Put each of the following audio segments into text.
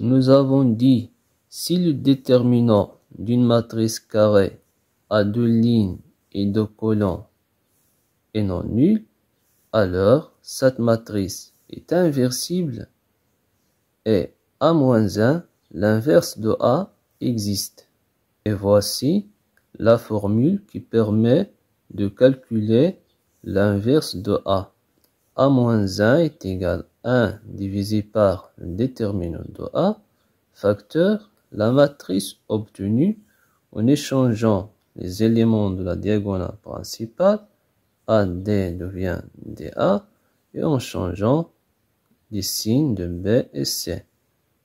Nous avons dit, si le déterminant d'une matrice carrée a deux lignes et deux colonnes est non nul, alors cette matrice est inversible et A-1, l'inverse de A, existe. Et voici la formule qui permet de calculer l'inverse de A. A-1 est égal à 1 divisé par le déterminant de A, facteur la matrice obtenue en échangeant les éléments de la diagonale principale. AD devient DA et en changeant les signes de B et C.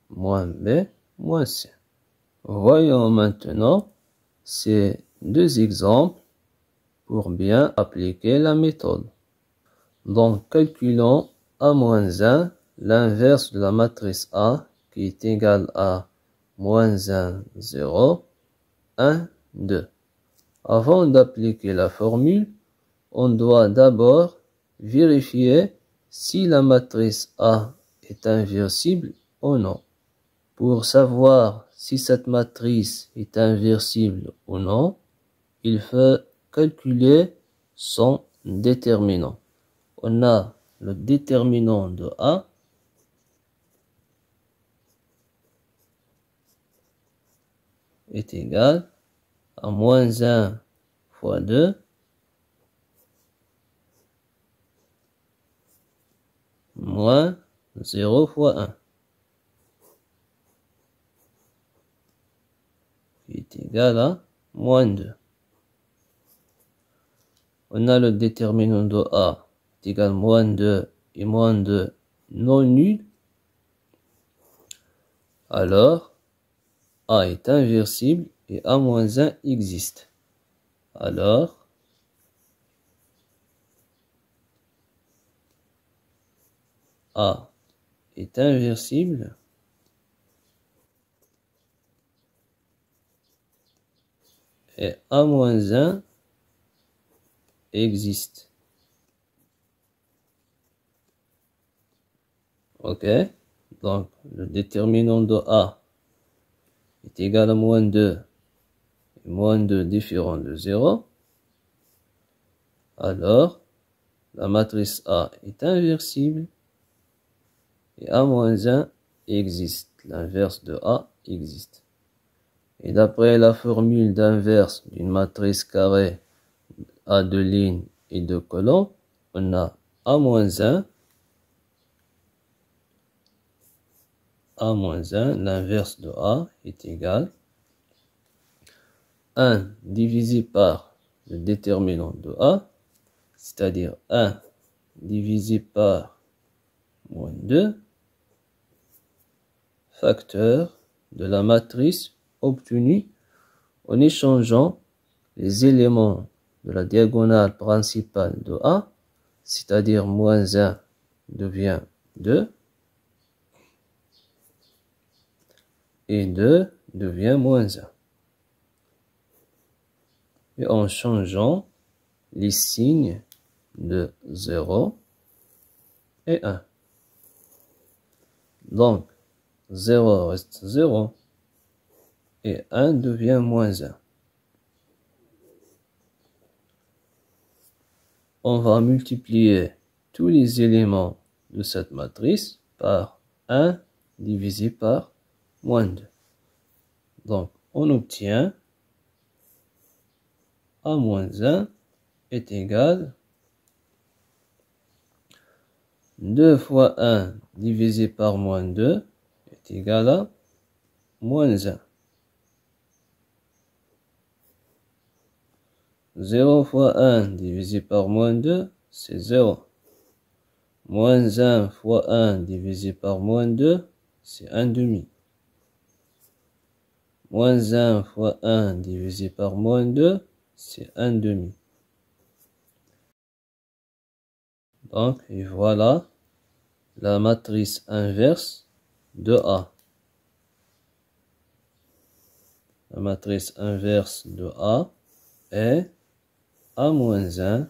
Moins B, moins C. Voyons maintenant ces deux exemples pour bien appliquer la méthode. Donc, calculons A-1, l'inverse de la matrice A, qui est égal à moins 1, 0, 1, 2. Avant d'appliquer la formule, on doit d'abord vérifier si la matrice A est inversible ou non. Pour savoir si cette matrice est inversible ou non, il faut calculer son déterminant. On a le déterminant de A est égal à moins 1 fois 2 moins 0 fois 1 qui est égal à moins 2. On a le déterminant de A est égal à moins 2 et moins 2 non nul. Alors, A est inversible et A-1 existe. Alors, A est inversible et A-1 existe. Ok, donc le déterminant de A est égal à moins 2 et moins 2 différent de 0. Alors, la matrice A est inversible et A-1 existe. L'inverse de A existe. Et d'après la formule d'inverse d'une matrice carrée à deux lignes et deux colonnes, on a A-1, l'inverse de A est égal à 1 divisé par le déterminant de A, c'est-à-dire 1 divisé par moins 2, facteur de la matrice obtenue en échangeant les éléments de la diagonale principale de A, c'est-à-dire moins 1 devient 2, et 2 devient moins 1. Et en changeant les signes de 0 et 1. Donc, 0 reste 0 et 1 devient moins 1. On va multiplier tous les éléments de cette matrice par 1 divisé par moins 2. Donc, on obtient A moins 1 est égal à 2 fois 1 divisé par moins 2 est égal à moins 1. 0 fois 1 divisé par moins 2, c'est 0. Moins 1 fois 1 divisé par moins 2, c'est 1 demi. Moins 1 fois 1 divisé par moins 2, c'est 1 demi. Donc, et voilà la matrice inverse de A. La matrice inverse de A est A-1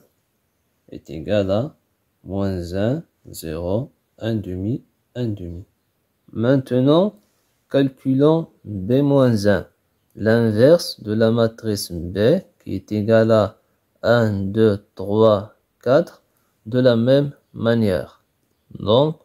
est égal à moins 1, 0, 1 demi, 1 demi. Maintenant, calculons B-1, l'inverse de la matrice B qui est égale à 1, 2, 3, 4 de la même manière. Donc,